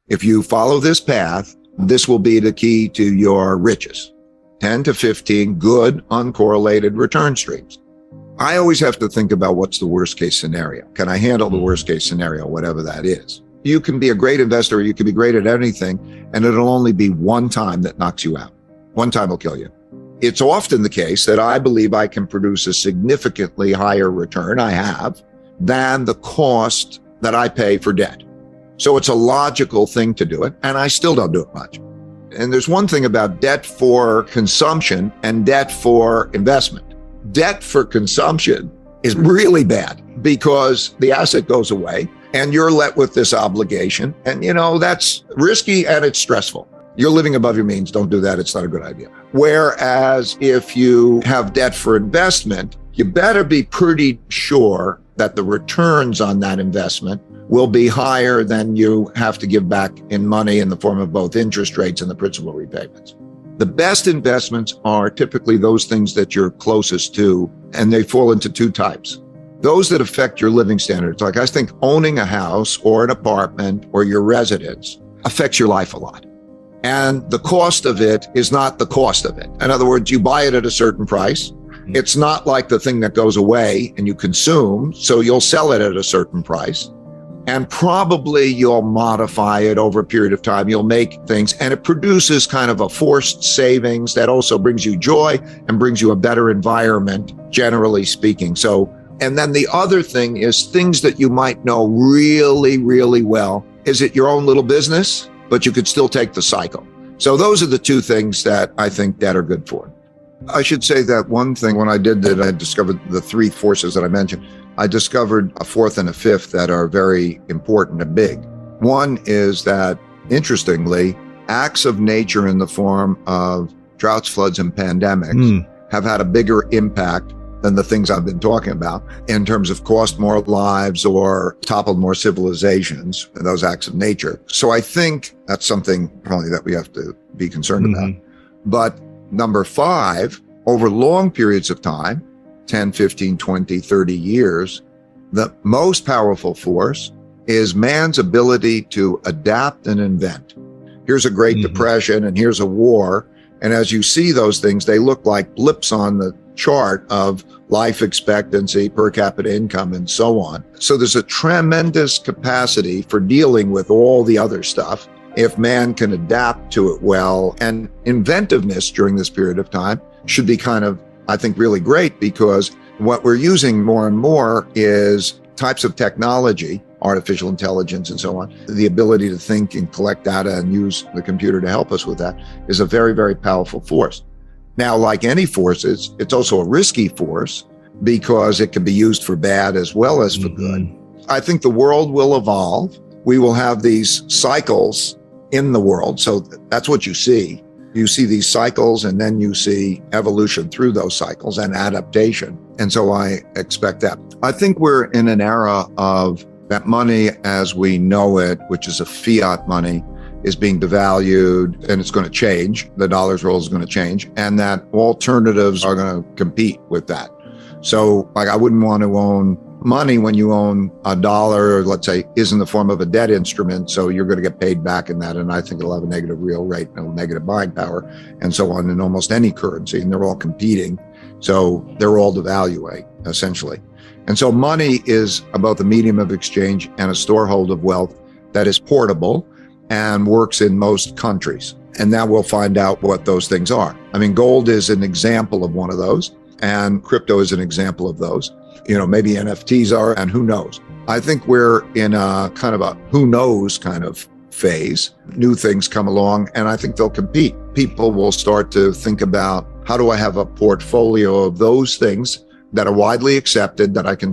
If you follow this path, this will be the key to your riches. 10 to 15 good uncorrelated return streams. I always have to think about what's the worst case scenario. Can I handle the worst case scenario, whatever that is? You can be a great investor, you can be great at anything, and it'll only be one time that knocks you out. One time will kill you. It's often the case that I believe I can produce a significantly higher return, I have, than the cost that I pay for debt. So it's a logical thing to do it, and I still don't do it much. And there's one thing about debt for consumption and debt for investment. Debt for consumption is really bad because the asset goes away and you're left with this obligation. And that's risky and it's stressful. You're living above your means. Don't do that. It's not a good idea. Whereas if you have debt for investment, you better be pretty sure that the returns on that investment will be higher than you have to give back in money in the form of both interest rates and the principal repayments. The best investments are typically those things that you're closest to, and they fall into two types. Those that affect your living standards, like I think owning a house or an apartment or your residence affects your life a lot. And the cost of it is not the cost of it. In other words, you buy it at a certain price. It's not like the thing that goes away and you consume, so you'll sell it at a certain price. And probably you'll modify it over a period of time. You'll make things, and it produces kind of a forced savings that also brings you joy and brings you a better environment, generally speaking. And then the other thing is things that you might know really, really well. Is it your own little business? But you could still take the cycle. So those are the two things that I think that are good for. I should say that one thing, when I did that, I discovered the three forces that I mentioned. I discovered a fourth and a fifth that are very important and big. One is that, interestingly, acts of nature in the form of droughts, floods, and pandemics have had a bigger impact than the things I've been talking about in terms of cost more lives or toppled more civilizations, those acts of nature. So I think that's something probably that we have to be concerned about. But number 5, over long periods of time, 10, 15, 20, 30 years, the most powerful force is man's ability to adapt and invent. Here's a Great Depression and here's a war. And as you see those things, they look like blips on the chart of life expectancy, per capita income, and so on. So there's a tremendous capacity for dealing with all the other stuff if man can adapt to it well. And inventiveness during this period of time should be kind of, I think, really great, because what we're using more and more is types of technology, artificial intelligence and so on. The ability to think and collect data and use the computer to help us with that is a very, very powerful force. Now, like any forces, it's also a risky force because it can be used for bad as well as for good. I think the world will evolve. We will have these cycles in the world. So that's what you see. You see these cycles, and then you see evolution through those cycles and adaptation. And so I expect that. I think we're in an era of that money as we know it, which is a fiat money, is being devalued, and it's going to change. The dollar's role is going to change, and that alternatives are going to compete with that. So like, I wouldn't want to own money when you own a dollar, let's say, is in the form of a debt instrument. So you're going to get paid back in that. And I think it'll have a negative real rate, no negative buying power, and so on in almost any currency. And they're all competing. So they're all devaluing, essentially. And so money is both a medium of exchange and a storehold of wealth that is portable and works in most countries. And now we'll find out what those things are. I mean, gold is an example of one of those, and crypto is an example of those. Maybe NFTs are, and who knows? I think we're in a kind of a who knows kind of phase. New things come along, and I think they'll compete. People will start to think about, how do I have a portfolio of those things that are widely accepted, that I can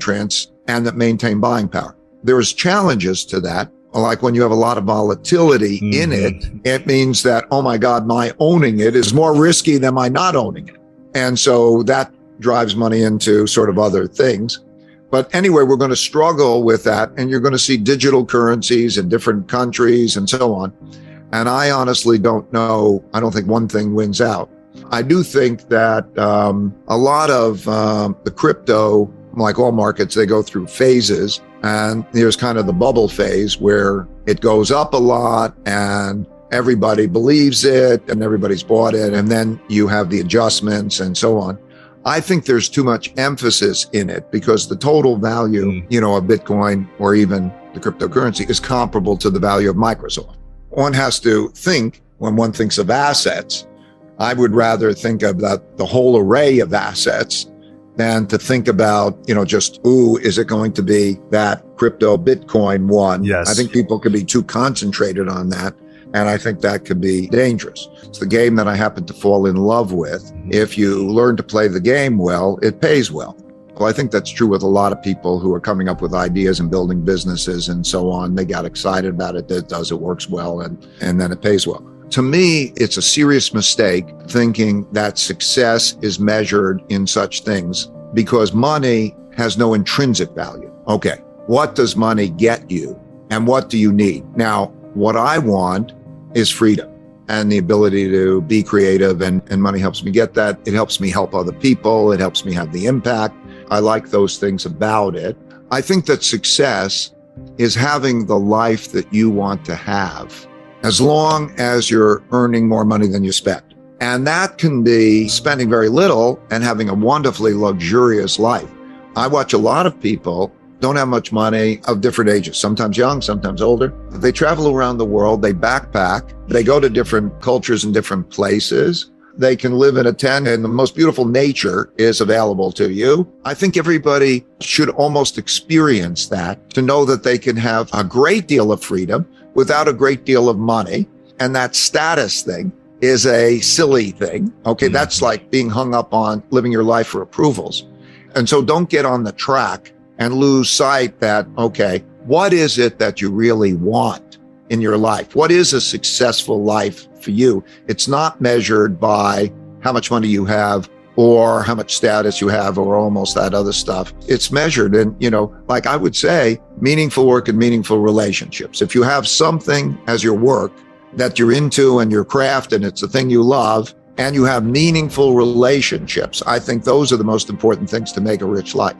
and that maintain buying power? There's challenges to that. Like when you have a lot of volatility in it, it means that, oh my God, my owning it is more risky than my not owning it. And so that drives money into sort of other things. But anyway, we're going to struggle with that. And you're going to see digital currencies in different countries and so on. And I honestly don't know. I don't think one thing wins out. I do think that a lot of the crypto, like all markets, they go through phases. And there's kind of the bubble phase where it goes up a lot and everybody believes it and everybody's bought it. And then you have the adjustments and so on. I think there's too much emphasis in it because the total value, of Bitcoin or even the cryptocurrency is comparable to the value of Microsoft. One has to think when one thinks of assets, I would rather think of the whole array of assets than to think about, is it going to be that crypto Bitcoin one? Yes. I think people could be too concentrated on that. And I think that could be dangerous. It's the game that I happen to fall in love with. If you learn to play the game well, it pays well. Well, I think that's true with a lot of people who are coming up with ideas and building businesses and so on. They got excited about it. It works well, and then it pays well. To me, it's a serious mistake thinking that success is measured in such things because money has no intrinsic value. Okay, what does money get you and what do you need? Now, what I want is freedom and the ability to be creative, and money helps me get that. It helps me help other people. It helps me have the impact. I like those things about it. I think that success is having the life that you want to have, as long as you're earning more money than you spend. And that can be spending very little and having a wonderfully luxurious life. I watch a lot of people don't have much money of different ages, sometimes young, sometimes older. They travel around the world, they backpack, they go to different cultures and different places. They can live in a tent and the most beautiful nature is available to you. I think everybody should almost experience that to know that they can have a great deal of freedom without a great deal of money. And that status thing is a silly thing. Okay, that's like being hung up on living your life for approvals. And so don't get on the track and lose sight that, okay, what is it that you really want in your life? What is a successful life for you? It's not measured by how much money you have or how much status you have or almost that other stuff. It's measured in, like I would say, meaningful work and meaningful relationships. If you have something as your work that you're into and your craft and it's the thing you love and you have meaningful relationships, I think those are the most important things to make a rich life.